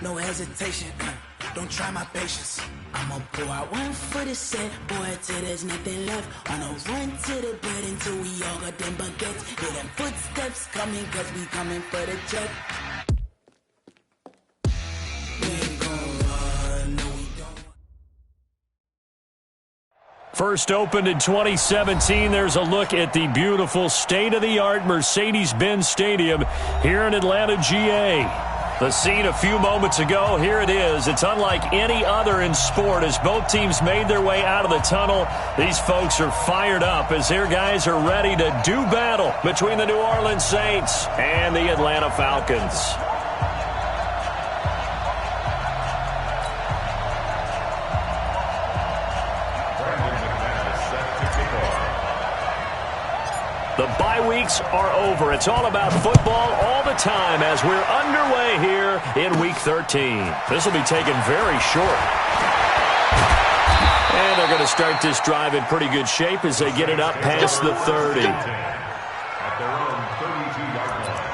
no hesitation. Don't try my patience. I'ma pour out one for the set, boy, till there's nothing left. On a run to the bed until we all got them baguettes. Hear them footsteps coming, cause we coming for the check. First opened in 2017, there's a look at the beautiful state-of-the-art Mercedes-Benz Stadium here in Atlanta, GA. The scene a few moments ago, here it is. It's unlike any other in sport as both teams made their way out of the tunnel. These folks are fired up as their guys are ready to do battle between the New Orleans Saints and the Atlanta Falcons. The bye weeks are over. It's all about football all the time as we're underway here in Week 13. This will be taken very short. And they're going to start this drive in pretty good shape as they get it up past the 30. At their own 32-yard line.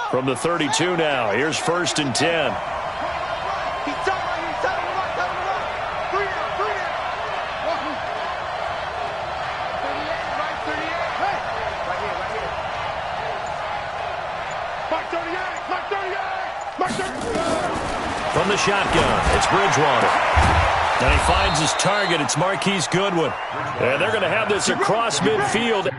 From the 32 now, here's 1st and 10. From the shotgun, it's Bridgewater. And he finds his target. It's Marquise Goodwin. And they're going to have this across midfield.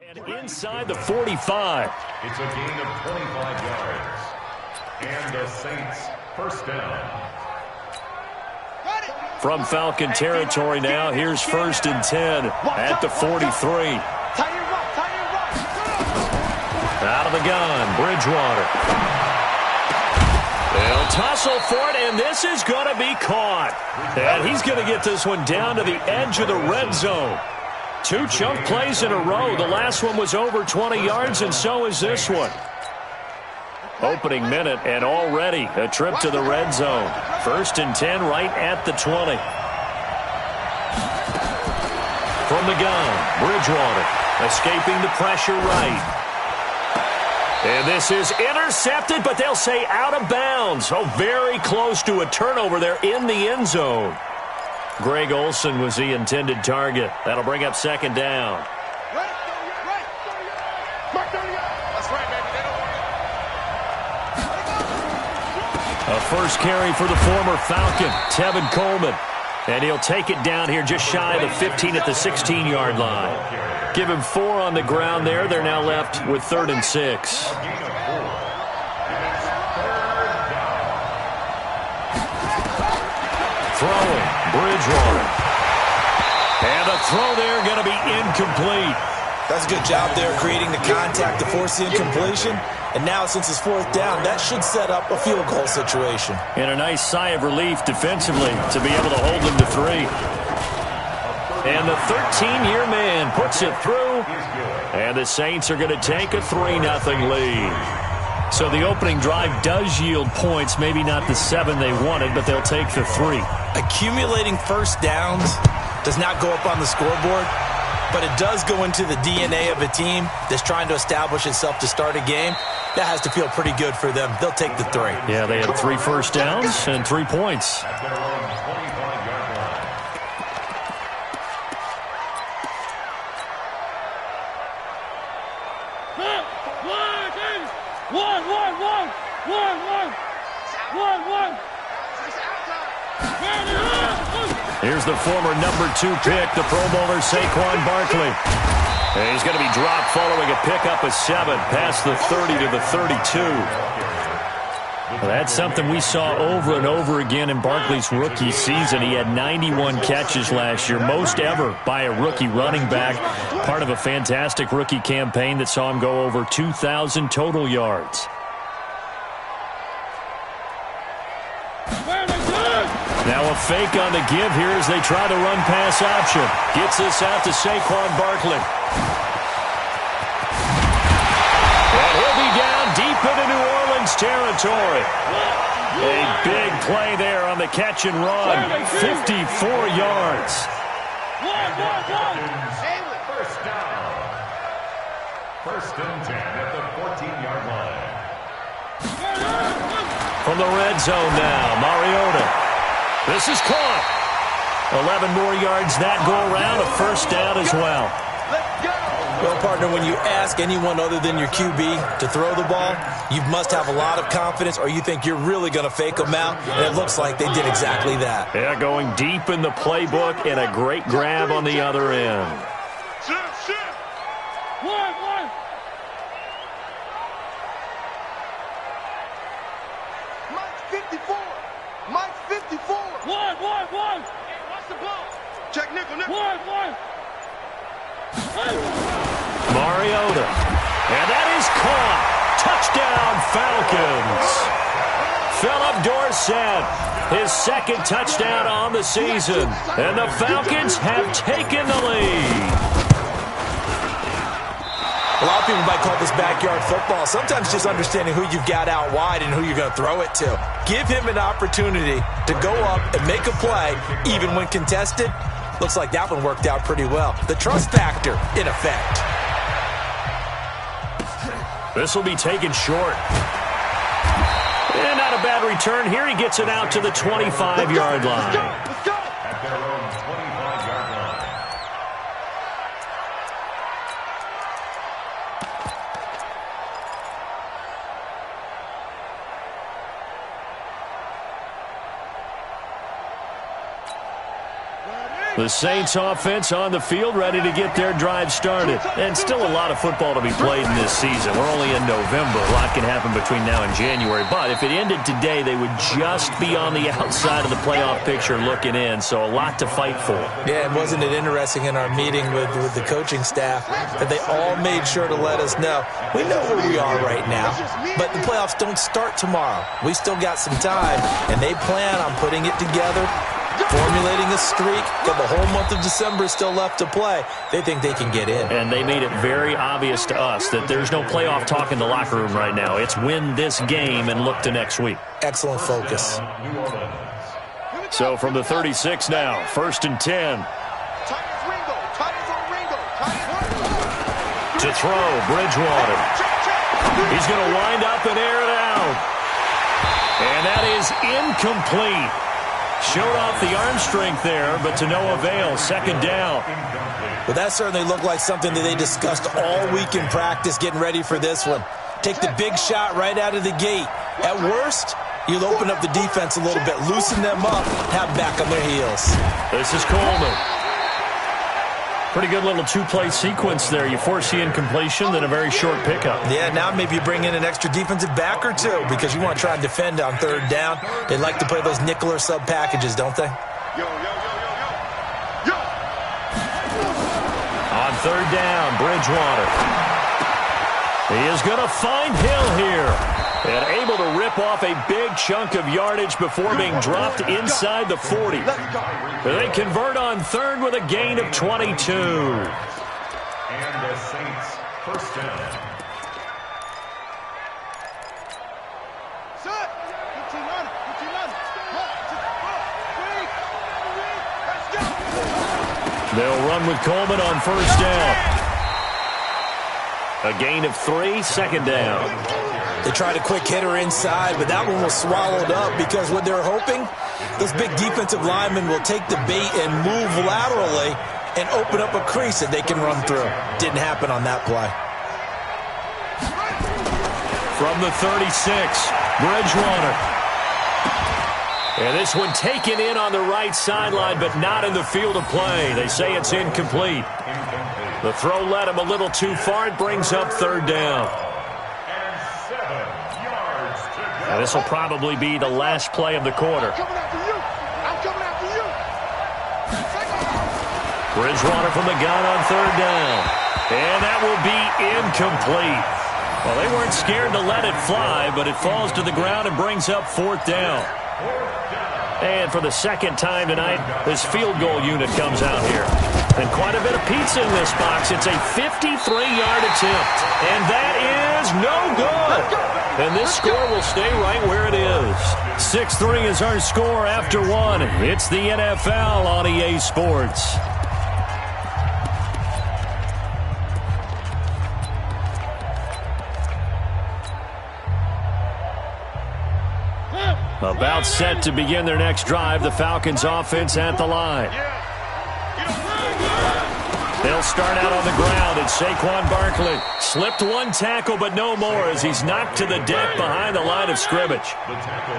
And inside the 45. It's a gain of 25 yards. And the Saints first down. From Falcon territory now, here's 1st and 10 at the 43. Out of the gun, Bridgewater. They'll tussle for it, and this is going to be caught. And he's going to get this one down to the edge of the red zone. 2 chunk plays in a row. The last one was over 20 yards, and so is this one. Opening minute, and already a trip to the red zone. 1st and 10 right at the 20. From the gun, Bridgewater escaping the pressure right. And this is intercepted, but they'll say out of bounds. Oh, very close to a turnover there in the end zone. Greg Olsen was the intended target. That'll bring up 2nd down. A first carry for the former Falcon, Tevin Coleman. And he'll take it down here just shy of the 15 at the 16-yard line. Give him 4 on the ground there. They're now left with 3rd and 6. Throwing, Bridgewater. And the throw there going to be incomplete. That's a good job there creating the contact to force the incompletion. And now, since it's 4th down, that should set up a field goal situation. And a nice sigh of relief defensively to be able to hold them to 3. And the 13-year man puts it through. And the Saints are going to take a 3-0 lead. So the opening drive does yield points, maybe not the 7 they wanted, but they'll take the 3. Accumulating first downs does not go up on the scoreboard, but it does go into the DNA of a team that's trying to establish itself to start a game. That has to feel pretty good for them. They'll take the 3. Yeah, they had 3 first downs and 3 points. Here's the former number 2 pick, the Pro Bowler Saquon Barkley. And he's going to be dropped following a pickup of 7 past the 30 to the 32. Well, that's something we saw over and over again in Barkley's rookie season. He had 91 catches last year, most ever by a rookie running back, part of a fantastic rookie campaign that saw him go over 2,000 total yards. Now a fake on the give here as they try the run-pass option. Gets this out to Saquon Barkley. And he'll be down deep into New Orleans territory. A big play there on the catch and run. 54 yards. First down. First and 10 at the 14-yard line. From the red zone now, Mariota. This is caught. 11 more yards that go around, a first down as well. Well, partner, when you ask anyone other than your QB to throw the ball, you must have a lot of confidence or you think you're really going to fake them out, and it looks like they did exactly that. Yeah, going deep in the playbook and a great grab on the other end. Mike's 54. Mike's 54. One. Hey, watch the ball. Check nickel. One. Mariota. And that is caught. Touchdown, Falcons. Philip Dorsett, his second touchdown on the season. And the Falcons have taken the lead. A lot of people might call this backyard football. Sometimes just understanding who you've got out wide and who you're going to throw it to. Give him an opportunity to go up and make a play, even when contested. Looks like that one worked out pretty well. The trust factor, in effect. This will be taken short. And not a bad return here. He gets it out to the 25-yard line. At their own 25-yard line. The Saints offense on the field, ready to get their drive started. And still a lot of football to be played in this season. We're only in November. A lot can happen between now and January. But if it ended today, they would just be on the outside of the playoff picture looking in. So a lot to fight for. Yeah, and wasn't it interesting in our meeting with the coaching staff that they all made sure to let us know, we know where we are right now, but the playoffs don't start tomorrow. We still got some time, and they plan on putting it together, formulating a streak, got the whole month of December still left to play. They think they can get in. And they made it very obvious to us that there's no playoff talk in the locker room right now. It's win this game and look to next week. Excellent focus. So from the 36 now, first and 10. To throw, Bridgewater. He's going to wind up and air it out. And that is incomplete. Showed off the arm strength there, but to no avail. Second down. Well, that certainly looked like something that they discussed all week in practice getting ready for this one. Take the big shot right out of the gate. At worst, you'll open up the defense a little bit, loosen them up, have them back on their heels. This is Coleman. Pretty good little two-play sequence there. You force the incompletion, then a very short pickup. Yeah, now maybe you bring in an extra defensive back or two because you want to try and defend on third down. They like to play those nickel or sub packages, don't they? On third down, Bridgewater. He is going to find Hill here. And able to rip off a big chunk of yardage before being dropped inside the 40. They convert on third with a gain of 22. And the Saints first down. They'll run with Coleman on first down. A gain of 3, second down. They tried a quick hitter inside, but that one was swallowed up because what they're hoping, those big defensive linemen will take the bait and move laterally and open up a crease that they can run through. Didn't happen on that play. From the 36, Bridgewater. And this one taken in on the right sideline, but not in the field of play. They say it's incomplete. The throw led him a little too far. It brings up third down. And this will probably be the last play of the quarter. I'm coming after you. I'm coming after you. Bridgewater from the gun on third down. And that will be incomplete. Well, they weren't scared to let it fly, but it falls to the ground and brings up fourth down. And for the second time tonight, this field goal unit comes out here. And quite a bit of pizza in this box. It's a 53-yard attempt. And that is no good. And this score will stay right where it is. 6-3 is our score after one. It's the NFL on EA Sports. About set to begin their next drive, the Falcons offense at the line. They'll start out on the ground, and Saquon Barkley slipped one tackle, but no more as he's knocked to the deck behind the line of scrimmage.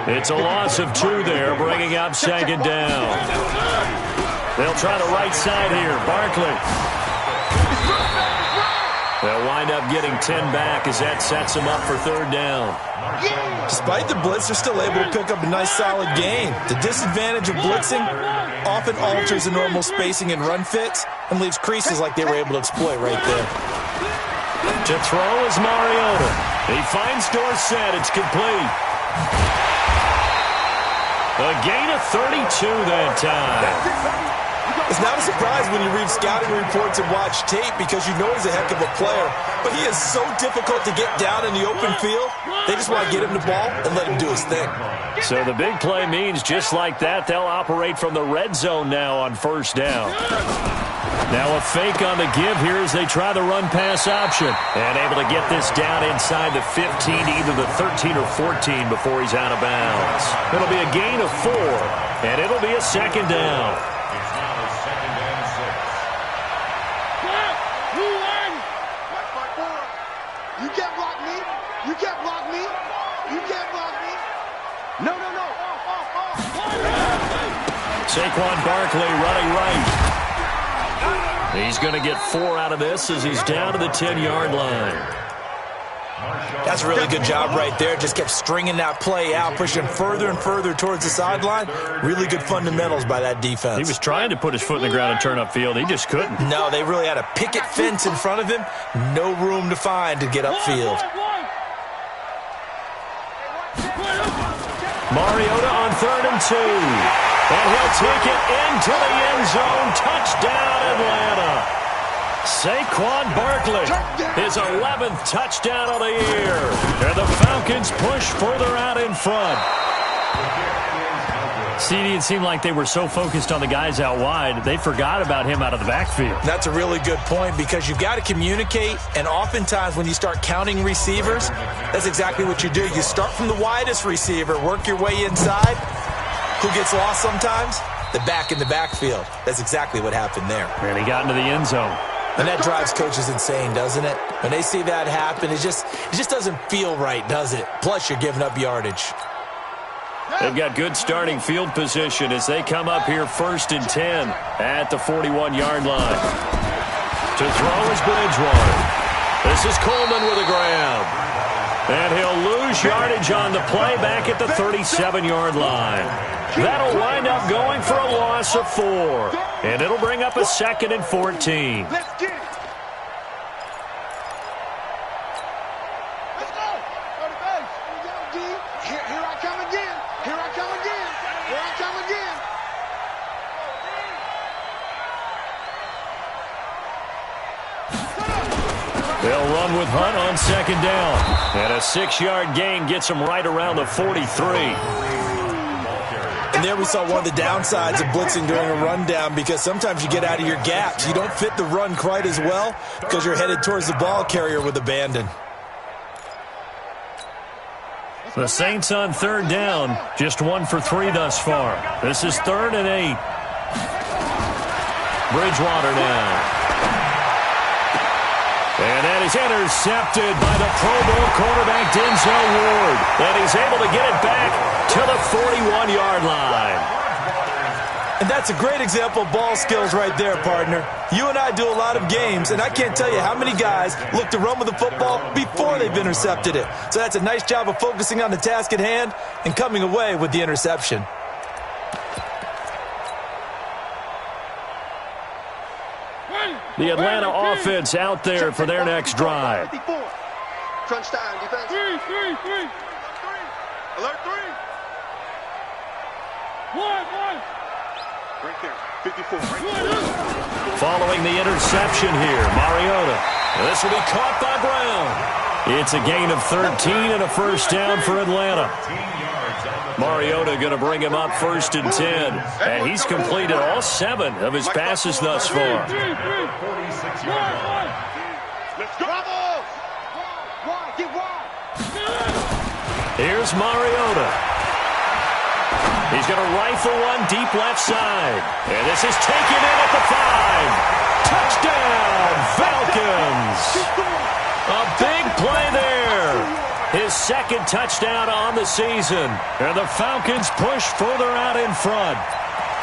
It's a loss of 2 there, bringing up second down. They'll try the right side here. Barkley. They'll wind up getting 10 back as that sets them up for third down. Despite the blitz, they're still able to pick up a nice, solid gain. The disadvantage of blitzing often alters the normal spacing and run fits and leaves creases like they were able to exploit right there. To throw is Mariota. He finds Dorsett. It's complete. A gain of 32 that time. It's not a surprise when you read scouting reports and watch tape because you know he's a heck of a player, but he is so difficult to get down in the open field. They just want to get him the ball and let him do his thing. So the big play means just like that, they'll operate from the red zone now on first down. Now a fake on the give here as they try the run-pass option. And able to get this down inside the 15, either the 13 or 14 before he's out of bounds. It'll be a gain of 4, and it'll be a second down. You can't block me. You can't block me. You can't block me. No. Saquon Barkley running right. He's going to get 4 out of this as he's down to the 10-yard line. That's a really good job right there. Just kept stringing that play out, pushing further and further towards the sideline. Really good fundamentals by that defense. He was trying to put his foot in the ground and turn upfield. He just couldn't. No, they really had a picket fence in front of him. No room to find to get upfield. Mariota on 3rd and 2. And he'll take it into the end zone. Touchdown, Atlanta. Saquon Barkley, his 11th touchdown of the year. And the Falcons push further out in front. CD, it seemed like they were so focused on the guys out wide, they forgot about him out of the backfield. That's a really good point because you've got to communicate, and oftentimes when you start counting receivers, that's exactly what you do. You start from the widest receiver, work your way inside. Who gets lost sometimes? The back in the backfield. That's exactly what happened there. And he got into the end zone. And that drives coaches insane, doesn't it? When they see that happen, it just doesn't feel right, does it? Plus, you're giving up yardage. They've got good starting field position as they come up here 1st and 10 at the 41-yard line. To throw is Bridgewater. This is Coleman with a grab. And he'll lose yardage on the play back at the 37-yard line. That'll wind up going for a loss of 4. And it'll bring up a 2nd and 14. Let's get it. Let's go. Go to base. Here I come again. Here I come again. Here I come again. They'll run with Hunt on 2nd down. And a 6-yard gain gets them right around the 43. And there we saw one of the downsides of blitzing during a rundown because sometimes you get out of your gaps. You don't fit the run quite as well because you're headed towards the ball carrier with abandon. The Saints on 3rd down, just 1 for 3 thus far. This is 3rd and 8. Bridgewater now. And that is intercepted by the Pro Bowl quarterback Denzel Ward. And he's able to get it back to the 41-yard line. And that's a great example of ball skills right there, partner. You and I do a lot of games, and I can't tell you how many guys look to run with the football before they've intercepted it. So that's a nice job of focusing on the task at hand and coming away with the interception. The Atlanta offense out there for their next drive. Crunch time, defense. Three. Alert 3. 1. Right there, 54. Following the interception here, Mariota. This will be caught by Brown. It's a gain of 13 and a first down for Atlanta. Mariota going to bring him up 1st and 10. And he's completed all 7 of his passes thus far. Let's go. Get wide. Here's Mariota. He's going to rifle one deep left side. And this is taken in at the 5. Touchdown, Falcons. A big play there. His 2nd touchdown on the season. And the Falcons push further out in front.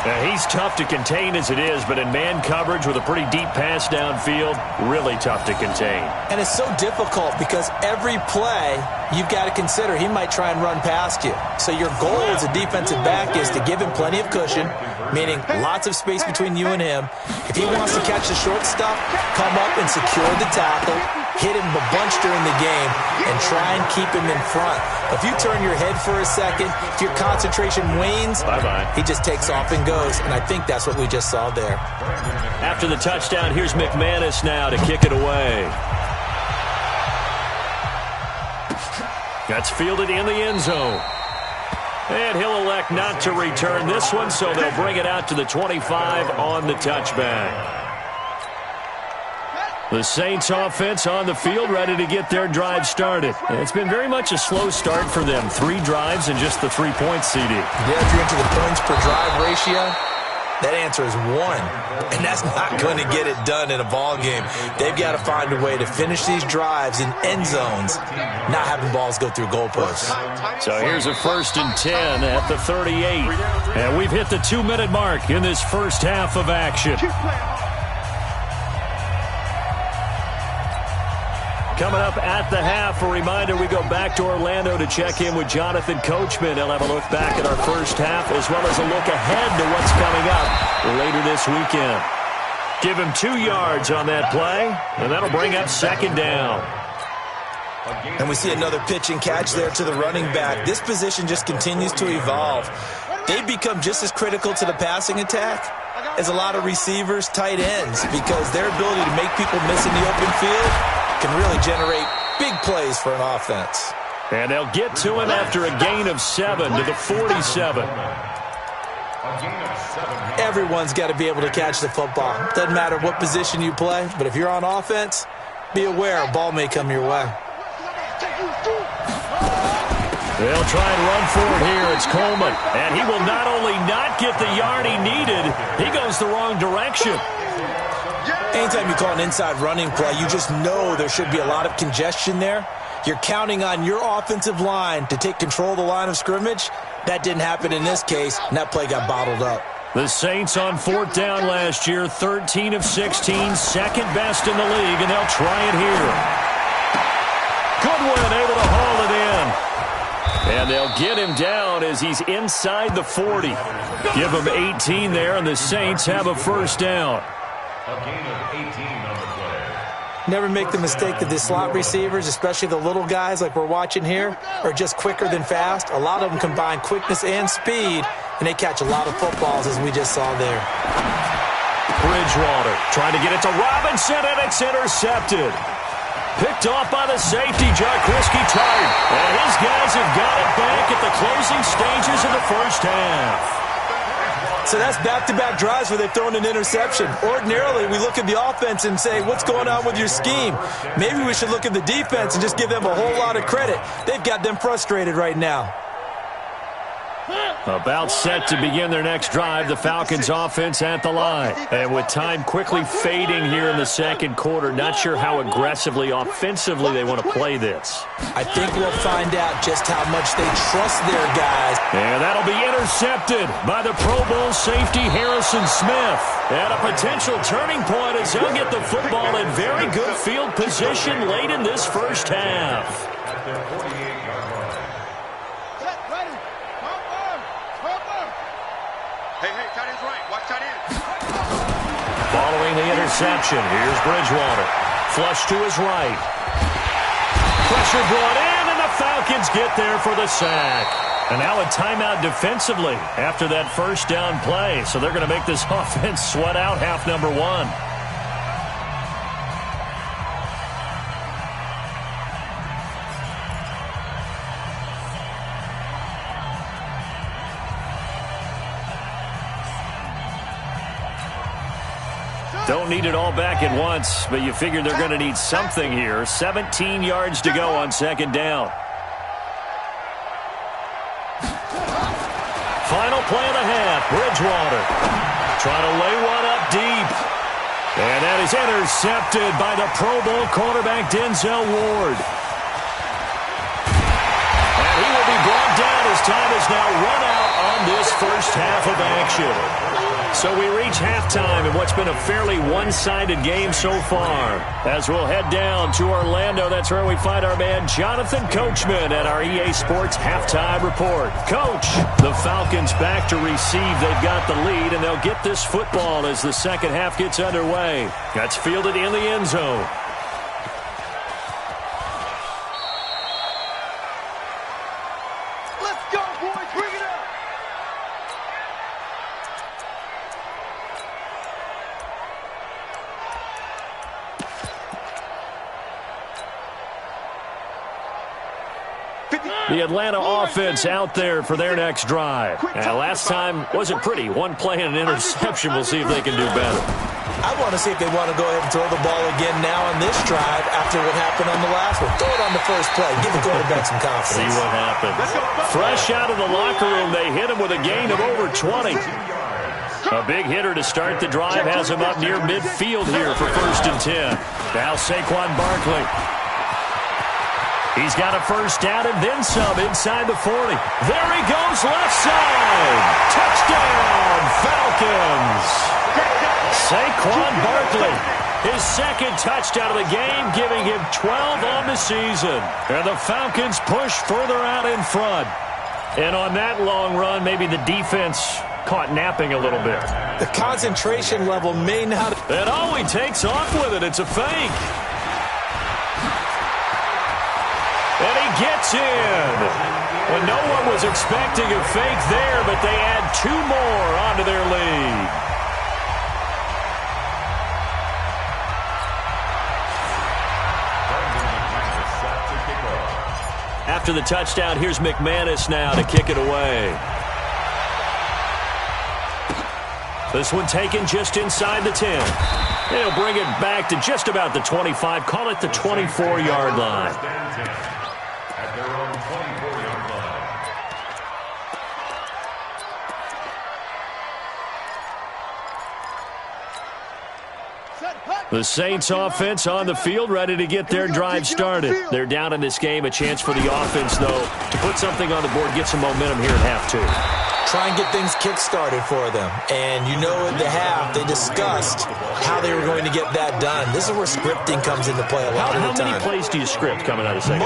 Now, he's tough to contain as it is, but in man coverage with a pretty deep pass downfield, really tough to contain. And it's so difficult because every play you've got to consider he might try and run past you. So your goal as a defensive back is to give him plenty of cushion, meaning lots of space between you and him. If he wants to catch the short stuff, come up and secure the tackle, hit him a bunch during the game, and try and keep him in front. If you turn your head for a second, if your concentration wanes, he just takes off and goes, and I think that's what we just saw there. After the touchdown, here's McManus now to kick it away. That's fielded in the end zone. And he'll elect not to return this one, so they'll bring it out to the 25 on the touchback. The Saints offense on the field, ready to get their drive started. And it's been very much a slow start for them. 3 drives and just the 3 points, CD. Yeah, if you're into the points per drive ratio, that answer is 1. And that's not going to get it done in a ball game. They've got to find a way to finish these drives in end zones, not having balls go through goalposts. So here's a 1st and 10 at the 38. And we've hit the 2-minute mark in this first half of action. Coming up at the half, a reminder, we go back to Orlando to check in with Jonathan Coachman. He'll have a look back at our first half as well as a look ahead to what's coming up later this weekend. Give him 2 yards on that play, and that'll bring up 2nd down. And we see another pitch and catch there to the running back. This position just continues to evolve. They've become just as critical to the passing attack as a lot of receivers, tight ends, because their ability to make people miss in the open field can really generate big plays for an offense. And they'll get to him after a gain of 7 to the 47. Everyone's got to be able to catch the football. Doesn't matter what position you play, but if you're on offense, be aware a ball may come your way. They'll try and run for it here. It's Coleman. And he will not only not get the yard he needed, he goes the wrong direction. Anytime you call an inside running play, you just know there should be a lot of congestion there. You're counting on your offensive line to take control of the line of scrimmage. That didn't happen in this case, and that play got bottled up. The Saints on 4th down last year, 13 of 16, second best in the league, and they'll try it here. Goodwin able to haul it in. And they'll get him down as he's inside the 40. Give him 18 there, and the Saints have a first down. A gain of 18 on the play. Never make the mistake that the slot receivers, especially the little guys like we're watching here, are just quicker than fast. A lot of them combine quickness and speed, and they catch a lot of footballs, as we just saw there. Bridgewater trying to get it to Robinson, and it's intercepted. Picked off by the safety, Jarquiski Tart. And his guys have got it back at the closing stages of the first half. So that's back-to-back drives where they've thrown an interception. Ordinarily, we look at the offense and say, what's going on with your scheme? Maybe we should look at the defense and just give them a whole lot of credit. They've got them frustrated right now. About set to begin their next drive, the Falcons offense at the line. And with time quickly fading here in the second quarter, not sure how aggressively, offensively they want to play this. I think we'll find out just how much they trust their guys. And that'll be intercepted by the Pro Bowl safety Harrison Smith. And a potential turning point as he'll get the football in very good field position late in this first half. At their 48-yard line. Hey, tight end's right. Watch tight end. Following the interception, here's Bridgewater. Flush to his right. Pressure brought in, and the Falcons get there for the sack. And now a timeout defensively after that first down play. So they're going to make this offense sweat out half number one. Don't need it all back at once, but you figure they're going to need something here. 17 yards to go on second down. Final play of the half. Bridgewater trying to lay one up deep. And that is intercepted by the Pro Bowl cornerback Denzel Ward. And he will be brought down as time is now run out on this first half of action. So we reach halftime in what's been a fairly one-sided game so far. As we'll head down to Orlando, that's where we find our man Jonathan Coachman at our EA Sports Halftime Report. Coach, the Falcons back to receive. They've got the lead, and they'll get this football as the second half gets underway. That's fielded in the end zone. Let's go, boys. Bring it up. The Atlanta offense out there for their next drive. Last time wasn't pretty. One play and an interception. We'll see if they can do better. I want to see if they want to go ahead and throw the ball again now on this drive after what happened on the last one. Throw it on the first play. Give the quarterback some confidence. See what happens. Fresh out of the locker room, they hit him with a gain of over 20. A big hitter to start the drive has him up near midfield here for 1st and 10. Now Saquon Barkley. He's got a first down and then some inside the 40. There he goes, left side. Touchdown, Falcons. Saquon Barkley, his second touchdown of the game, giving him 12 on the season. And the Falcons push further out in front. And on that long run, maybe the defense caught napping a little bit. The concentration level may not... And he takes off with it. It's a fake. And he gets in. And no one was expecting a fake there, but they add 2 more onto their lead. After the touchdown, here's McManus now to kick it away. This one taken just inside the 10. They'll bring it back to just about the 25. Call it the 24-yard line. At their own 24-yard line. The Saints offense on the field, ready to get their drive started. They're down in this game. A chance for the offense, though, to put something on the board, get some momentum here at half two. Try and get things kick-started for them. And you know at the half, they discussed how they were going to get that done. This is where scripting comes into play a lot of the time. How many plays do you script coming out of second?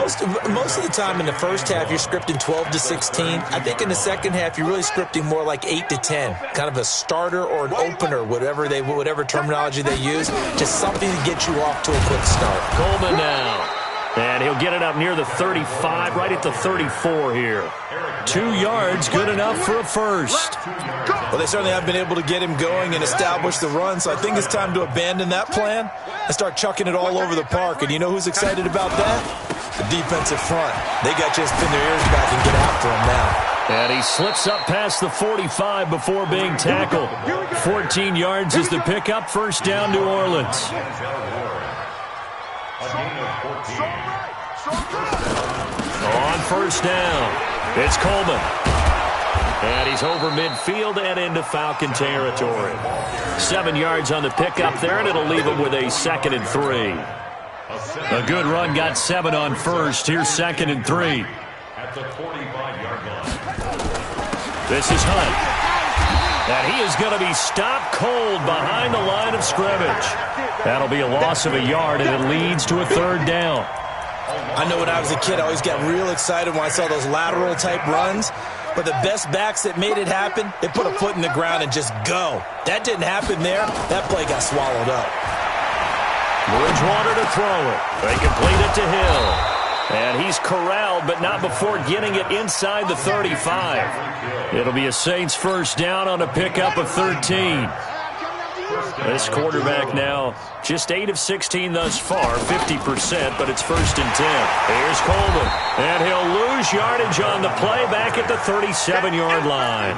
Most of the time in the first half, you're scripting 12 to 16. I think in the second half, you're really scripting more like 8 to 10. Kind of a starter or an opener, whatever terminology they use. Just something to get you off to a quick start. Coleman now. And he'll get it up near the 35, right at the 34 here. 2 yards, good enough for a first. Well, they certainly have been able to get him going and establish the run, so I think it's time to abandon that plan and start chucking it all over the park. And you know who's excited about that? The defensive front. They got to just pin their ears back and get after him now. And he slips up past the 45 before being tackled. 14 yards is the pickup, first down, New Orleans. On first down, it's Coleman. And he's over midfield and into Falcon territory. 7 yards on the pickup there, and it'll leave him with a 2nd and 3. A good run got 7 on first. Here's 2nd and 3. At the 45-yard line. This is Hunt. And he is going to be stopped cold behind the line of scrimmage. That'll be a loss of a yard, and it leads to a 3rd down. I know when I was a kid, I always got real excited when I saw those lateral-type runs. But the best backs that made it happen, they put a foot in the ground and just go. That didn't happen there. That play got swallowed up. Bridgewater to throw it. They complete it to Hill. And he's corralled, but not before getting it inside the 35. It'll be a Saints 1st down on a pickup of 13. This quarterback now just 8 of 16 thus far, 50%, but it's 1st and 10. Here's Coleman, and he'll lose yardage on the play back at the 37-yard line.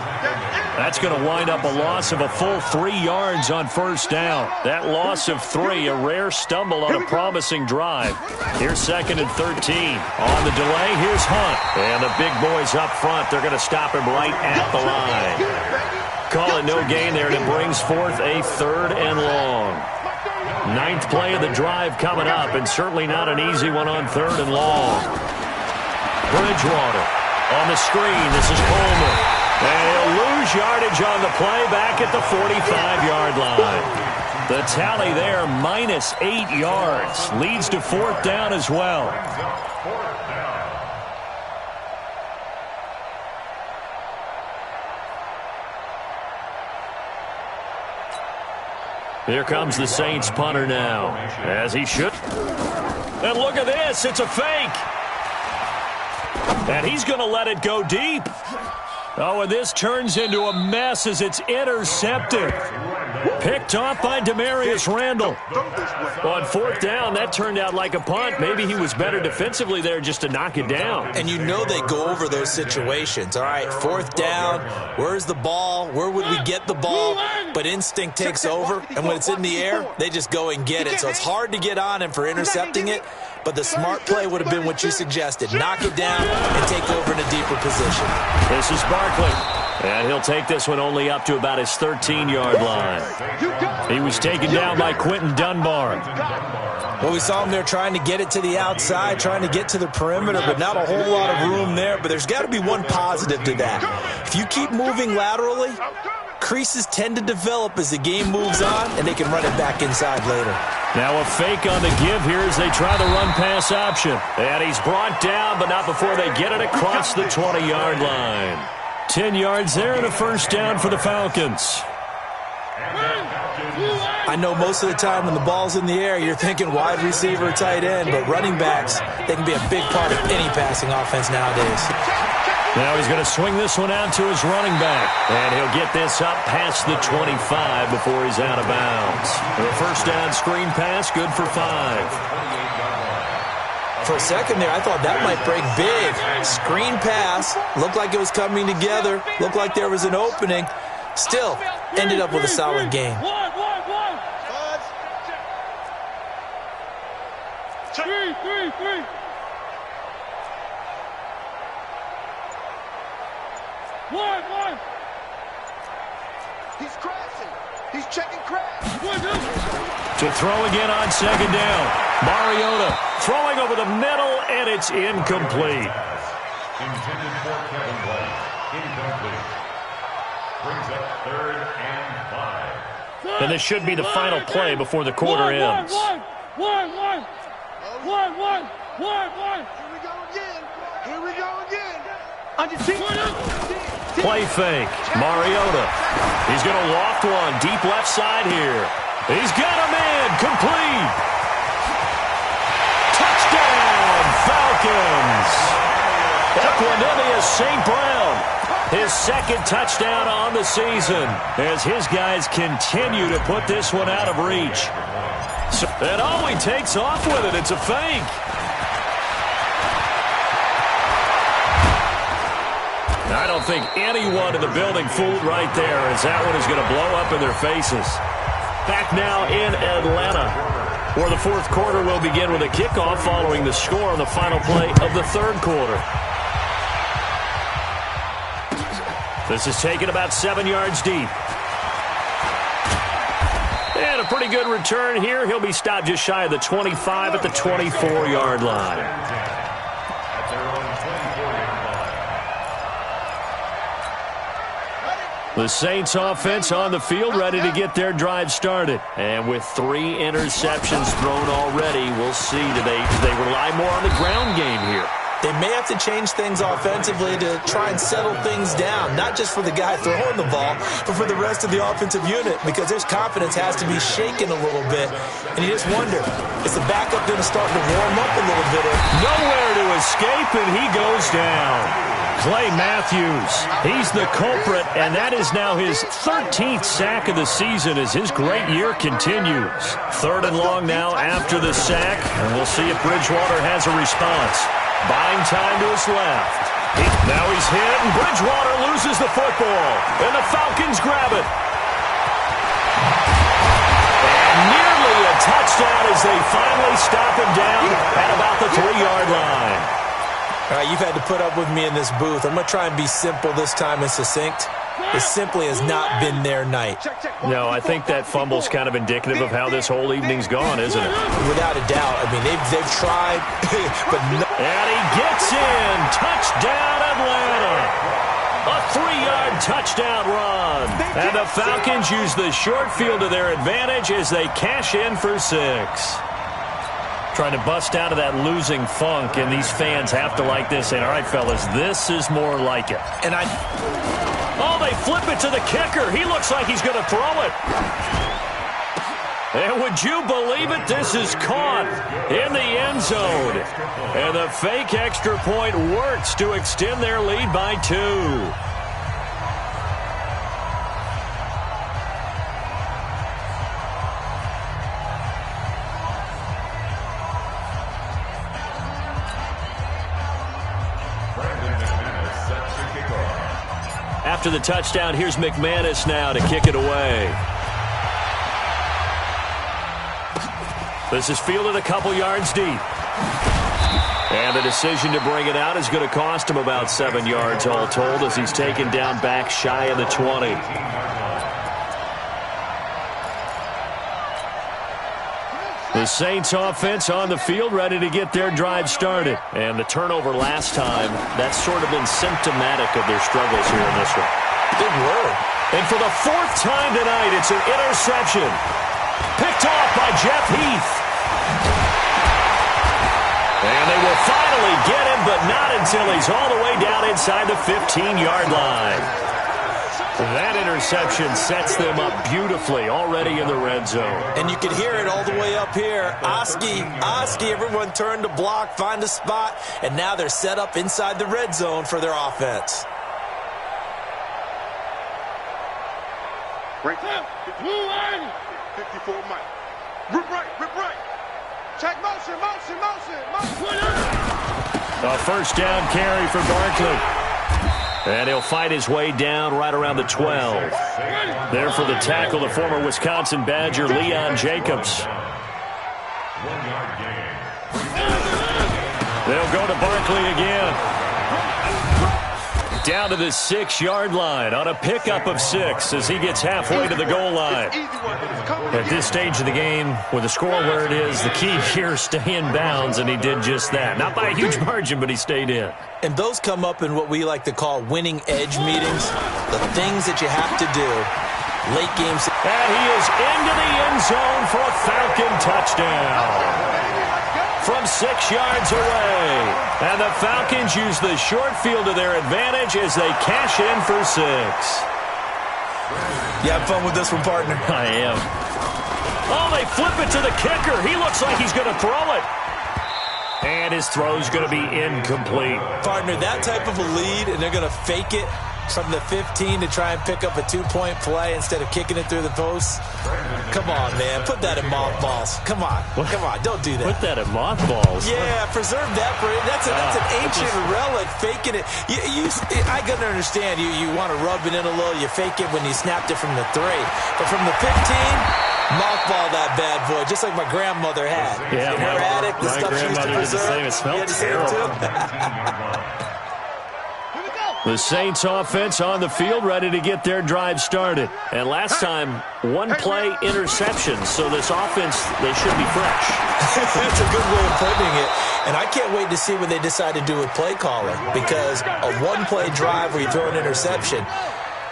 That's going to wind up a loss of a full 3 yards on 1st down. That loss of 3, a rare stumble on a promising drive. Here's 2nd and 13. On the delay, here's Hunt. And the big boys up front, they're going to stop him right at the line. Call it no gain there, and it brings forth a 3rd and long. 9th play of the drive coming up, and certainly not an easy one on 3rd and long. Bridgewater on the screen. This is Coleman. And he'll lose yardage on the play back at the 45-yard line. The tally there, minus 8 yards. Leads to 4th down as well. Here comes the Saints punter now, as he should. And look at this, it's a fake. And he's going to let it go deep. Oh, and this turns into a mess as it's intercepted. Picked off by Demarius Randall. On 4th down, that turned out like a punt. Maybe he was better defensively there just to knock it down. And you know they go over those situations. All right, 4th down, where's the ball? Where would we get the ball? But instinct takes over, and when it's in the air, they just go and get it. So it's hard to get on him for intercepting it, but the smart play would have been what you suggested. Knock it down and take over in a deeper position. This is Barkley. And he'll take this one only up to about his 13-yard line. He was taken down by Quentin Dunbar. Well, we saw him there trying to get it to the outside, trying to get to the perimeter, but not a whole lot of room there. But there's got to be one positive to that. If you keep moving laterally, creases tend to develop as the game moves on, and they can run it back inside later. Now a fake on the give here as they try the run-pass option. And he's brought down, but not before they get it across the 20-yard line. 10 yards there and a 1st down for the Falcons. I know most of the time when the ball's in the air, you're thinking wide receiver, tight end, but running backs, they can be a big part of any passing offense nowadays. Now he's going to swing this one out to his running back. And he'll get this up past the 25 before he's out of bounds. The 1st down screen pass, good for 5. For a second there, I thought that might break big. Screen pass, looked like it was coming together, looked like there was an opening. Still, ended up with a solid game. Three. One. He's crashing. He's checking crash. To throw again on 2nd down. Mariota throwing over the middle, and it's incomplete. Intended for Kevin White. Incomplete. Brings up 3rd and 5. And this should be the final play before the quarter ends. One. Here we go again. Play fake. Mariota. He's going to loft one deep left side here. He's got a man. Complete. Touchdown, Falcons. Equanimeous St. Brown. His 2nd touchdown on the season as his guys continue to put this one out of reach. And oh, he takes off with it. It's a fake. I don't think anyone in the building fooled right there, as that one is going to blow up in their faces. Back now in Atlanta, where the 4th quarter will begin with a kickoff following the score on the final play of the 3rd quarter. This is taken about 7 yards deep. And a pretty good return here. He'll be stopped just shy of the 25 at the 24-yard line. The Saints offense on the field, ready to get their drive started. And with 3 interceptions thrown already, we'll see. Do they rely more on the ground game here? They may have to change things offensively to try and settle things down, not just for the guy throwing the ball, but for the rest of the offensive unit, because his confidence has to be shaken a little bit. And you just wonder, is the backup going to start to warm up a little bit? Nowhere to escape, and he goes down. Clay Matthews, he's the culprit, and that is now his 13th sack of the season as his great year continues. 3rd and long now after the sack, and we'll see if Bridgewater has a response. Buying time to his left. Now he's hit, and Bridgewater loses the football, and the Falcons grab it. And nearly a touchdown as they finally stop him down at about the 3-yard line. All right, you've had to put up with me in this booth. I'm going to try and be simple this time and succinct. It simply has not been their night. No, I think that fumble's kind of indicative of how this whole evening's gone, isn't it? Without a doubt. I mean, they've tried, but no. And he gets in. Touchdown, Atlanta. A 3-yard touchdown run. And the Falcons use the short field to their advantage as they cash in for 6. Trying to bust out of that losing funk, and these fans have to like this. And all right, fellas, this is more like it. And oh, they flip it to the kicker. He looks like he's going to throw it. And would you believe it? This is caught in the end zone. And the fake extra point works to extend their lead by 2. After the touchdown, here's McManus now to kick it away. This is fielded a couple yards deep. And the decision to bring it out is going to cost him about 7 yards all told as he's taken down back shy of the 20. The Saints offense on the field ready to get their drive started. And the turnover last time, that's sort of been symptomatic of their struggles here in this one. Big word. And for the 4th time tonight, it's an interception. Picked off by Jeff Heath. And they will finally get him, but not until he's all the way down inside the 15-yard line. That interception sets them up beautifully already in the red zone. And you can hear it all the way up here. Oski, everyone turned to block, find a spot, and now they're set up inside the red zone for their offense. Right now, 54 Mike. Rip right. Check motion. A first down carry for Barkley. And he'll fight his way down right around the 12. There for the tackle, the former Wisconsin Badger, Leon Jacobs. 1-yard gain. They'll go to Barkley again. Down to the 6-yard line on a pickup of 6 as he gets halfway to the goal line. At this stage of the game, with the score where it is, the key here is stay in bounds, and he did just that. Not by a huge margin, but he stayed in. And those come up in what we like to call winning edge meetings, the things that you have to do. Late games. And he is into the end zone for a Falcon touchdown. From 6 yards away. And the Falcons use the short field to their advantage as they cash in for 6. You have fun with this one, partner? I am. Oh, they flip it to the kicker. He looks like he's going to throw it. And his throw's going to be incomplete. Partner, that type of a lead, and they're going to fake it from the 15 to try and pick up a 2-point play instead of kicking it through the post. Come on, man. Put that in mothballs. Come on. Don't do that. Put that in mothballs? Yeah, preserve that. That's an ancient relic, faking it. I can understand. You want to rub it in a little. You fake it when you snapped it from the 3. But from the 15, mothball that bad boy, just like my grandmother had. Yeah, in her attic, the stuff she used to preserve. It smelled terrible. The Saints offense on the field, ready to get their drive started. And last time, one-play interception, so this offense, they should be fresh. That's a good way of putting it. And I can't wait to see what they decide to do with play calling, because a one-play drive where you throw an interception,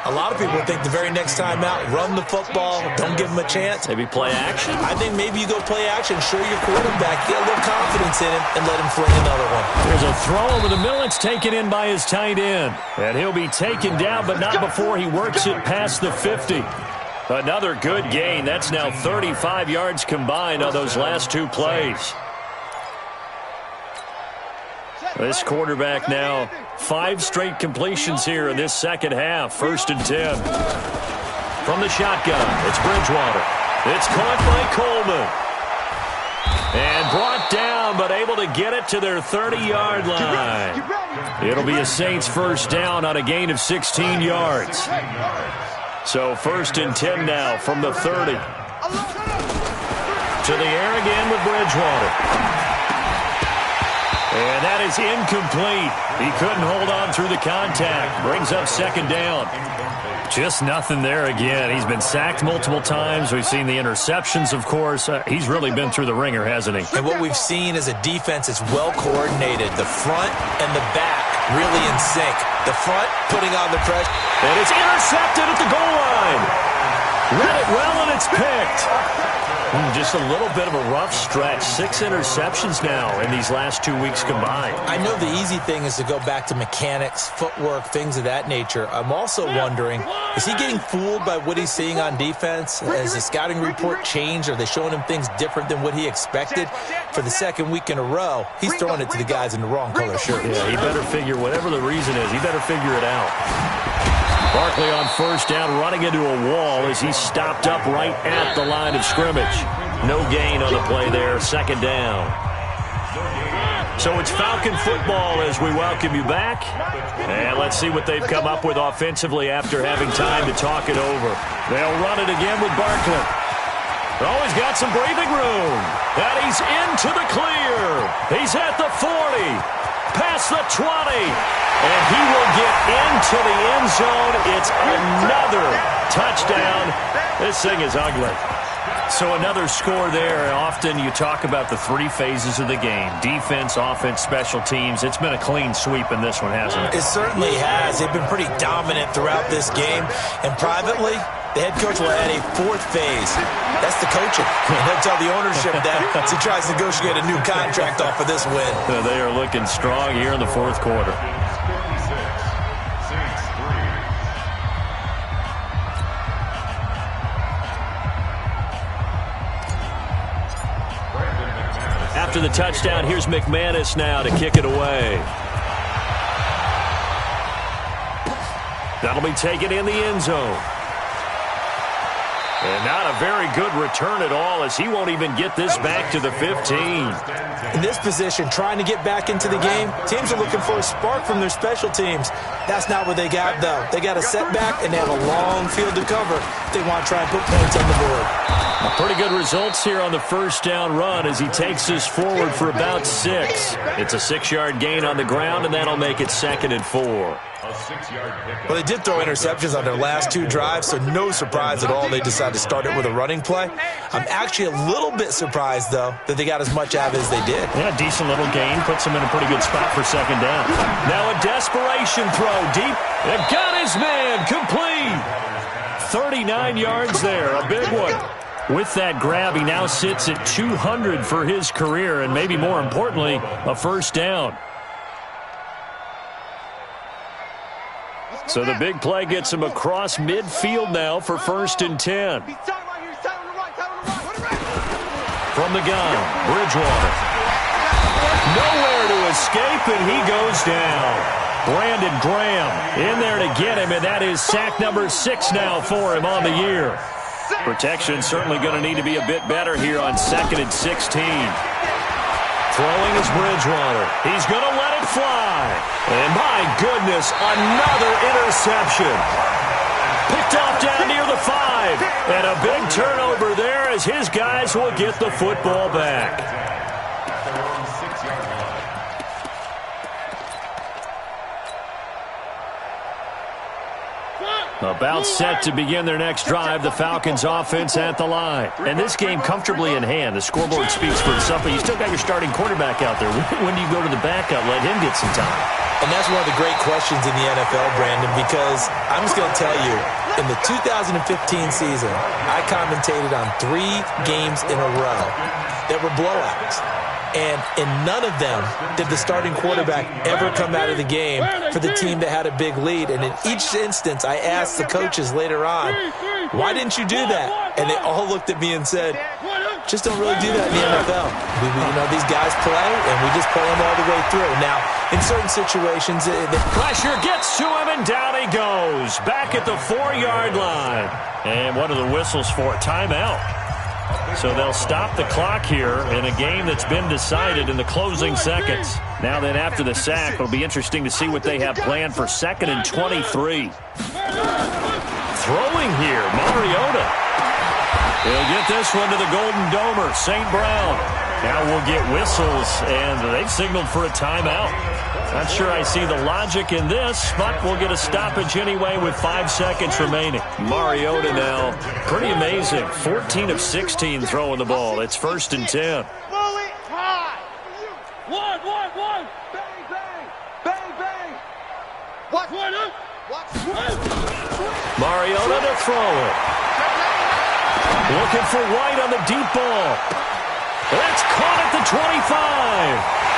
a lot of people think the very next time out, run the football, don't give them a chance. Maybe play action? I think maybe you go play action, show your quarterback, get a little confidence in him, and let him fling another one. There's a throw over the middle. It's taken in by his tight end. And he'll be taken down, but not before he works it past the 50. Another good gain. That's now 35 yards combined on those last two plays. This quarterback now 5 straight completions here in this second half. 1st and 10. From the shotgun, it's Bridgewater. It's caught by Coleman. And brought down, but able to get it to their 30-yard line. It'll be a Saints first down on a gain of 16 yards. So 1st and 10 now from the 30. To the air again with Bridgewater. And that is incomplete. He couldn't hold on through the contact. Brings up 2nd down. Just nothing there again. He's been sacked multiple times. We've seen the interceptions, of course. He's really been through the ringer, hasn't he? And what we've seen is a defense that's well coordinated. The front and the back really in sync. The front putting on the pressure. And it's intercepted at the goal line. Read it well, and it's picked. Just a little bit of a rough stretch. 6 interceptions now in these last 2 weeks combined. I know the easy thing is to go back to mechanics, footwork, things of that nature. I'm also wondering, is he getting fooled by what he's seeing on defense? Has the scouting report changed? Are they showing him things different than what he expected? For the 2nd week in a row, he's throwing it to the guys in the wrong color shirt. Yeah, he better figure, whatever the reason is, he better figure it out. Barkley on 1st down, running into a wall as he's stopped up right at the line of scrimmage. No gain on the play there, 2nd down. So it's Falcon football as we welcome you back. And let's see what they've come up with offensively after having time to talk it over. They'll run it again with Barkley. Oh, he's got some breathing room. And he's into the clear. He's at the 40. Past the 20. And he will get into the end zone. It's another touchdown. This thing is ugly. So another score there. Often you talk about the 3 phases of the game. Defense, offense, special teams. It's been a clean sweep in this one, hasn't it? It certainly has. They've been pretty dominant throughout this game. And privately, the head coach will add a 4th phase. That's the coaching. And he'll tell the ownership that as he tries to negotiate a new contract off of this win. They are looking strong here in the 4th quarter. After the touchdown, here's McManus now to kick it away. That'll be taken in the end zone. And not a very good return at all, as he won't even get this back to the 15. In this position, trying to get back into the game, teams are looking for a spark from their special teams. That's not what they got, though. They got a setback, and they have a long field to cover if they want to try and put points on the board. Pretty good results here on the 1st down run as he takes us forward for about 6. It's a 6-yard gain on the ground, and that'll make it 2nd and 4. Well, they did throw interceptions on their last 2 drives, so no surprise at all they decided to start it with a running play. I'm actually a little bit surprised, though, that they got as much out as they did. Yeah, decent little gain. Puts them in a pretty good spot for 2nd down. Now a desperation throw deep. They've got his man complete. 39 yards there, a big one. With that grab, he now sits at 200 for his career, and maybe more importantly, a 1st down. So the big play gets him across midfield now for 1st and 10. From the gun, Bridgewater. Nowhere to escape, and he goes down. Brandon Graham in there to get him, and that is sack number 6 now for him on the year. Protection certainly going to need to be a bit better here on 2nd and 16. Throwing is Bridgewater. He's going to let it fly. And my goodness, another interception. Picked off down near the 5. And a big turnover there as his guys will get the football back. About set to begin their next drive, the Falcons offense at the line. And this game comfortably in hand. The scoreboard speaks for itself, but you still got your starting quarterback out there. When do you go to the backup, let him get some time? And that's one of the great questions in the NFL, Brandon, because I'm just going to tell you, in the 2015 season, I commentated on 3 games in a row that were blowouts. And in none of them did the starting quarterback ever come out of the game for the team that had a big lead. And in each instance, I asked the coaches later on, why didn't you do that? And they all looked at me and said, just don't really do that in the NFL. These guys play, and we just play them all the way through. Now, in certain situations, pressure gets to him, and down he goes. Back at the 4-yard line. And what are the whistles for? Timeout. So they'll stop the clock here in a game that's been decided in the closing seconds. Now then, after the sack, it'll be interesting to see what they have planned for 2nd and 23. Throwing here, Mariota. He'll get this one to the Golden Domer, St. Brown. Now we'll get whistles, and they've signaled for a timeout. Not sure I see the logic in this, but we'll get a stoppage anyway with 5 seconds remaining. Mariota now, pretty amazing. 14 of 16 throwing the ball. It's 1st and 10. One. Bang, bang. Bang, bang. What? Mariota to throw it. Looking for White on the deep ball. That's caught at the 25.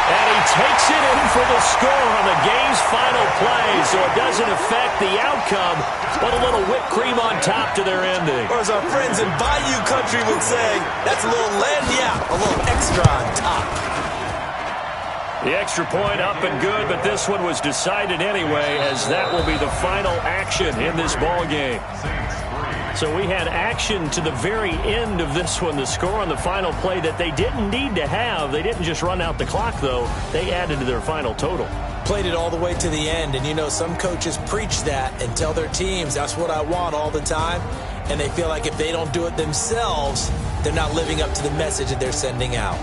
And he takes it in for the score on the game's final play, so it doesn't affect the outcome, but a little whipped cream on top to their ending. or as our friends in Bayou Country would say, that's a little a little extra on top. The extra point up and good, but this one was decided anyway, as that will be the final action in this ball game. So we had action to the very end of this one, the score on the final play that they didn't need to have. They didn't just run out the clock, though. They added to their final total. Played it all the way to the end, and some coaches preach that and tell their teams, that's what I want all the time, and they feel like if they don't do it themselves, they're not living up to the message that they're sending out.